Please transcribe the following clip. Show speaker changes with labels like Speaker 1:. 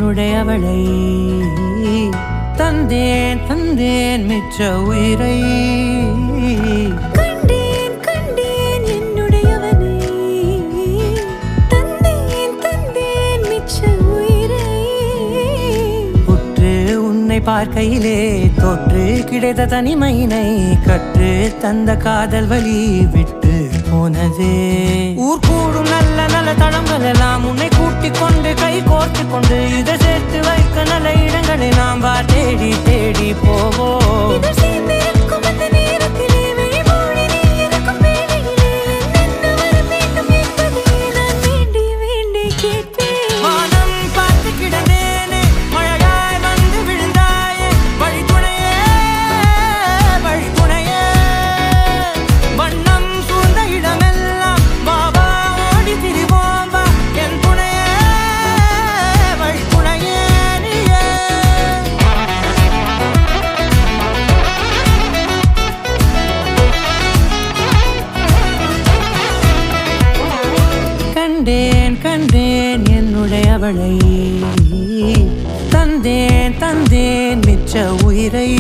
Speaker 1: என்னுடையவளை தந்தேன் தந்தேன் மிச்ச உயிரை
Speaker 2: கண்டேன் கண்டேன் என்னுடையவனை தந்தேன் தந்தேன் மிச்ச உயிரை
Speaker 1: உற்று உன்னை பார்க்கையிலே தொற்று கிடைத்த தனிமையினை கற்று தந்த காதல் வழி விட்டு போனதே ஊர் கூடும் நல்ல நல்ல தளங்கள் எல்லாம் உன்னை கூட்டிக் கொண்டு கை கோர்த்து கொண்டு இதை சேர்த்து வைக்க நல்ல இடங்களை நாம் வா தேடி தேடி போவோம்
Speaker 2: இதழ் சேர்ந்திருக்கும் அந்த நேரத்திலே விழிமூடி நீ இருக்கும் வேளையிலே என்னென்ன வர வேண்டும் என்பதை நான் வேண்டி வேண்டி கேட்பேன்
Speaker 1: வானம் பார்த்து கிடந்தேனே மழையாய் வந்து விழுந்தாயே வழித்துணையே வழித்துணையே வண்ணம் சூழ்ந்த இடமெல்லாம் பாபா ஓடி திரிவோம் வா என் துணையே வழித்துணையே நீயே கண்டேன் கண்டேன் என்னுடையவளை தந்தேன் தந்தேன் மிச்ச உயிரை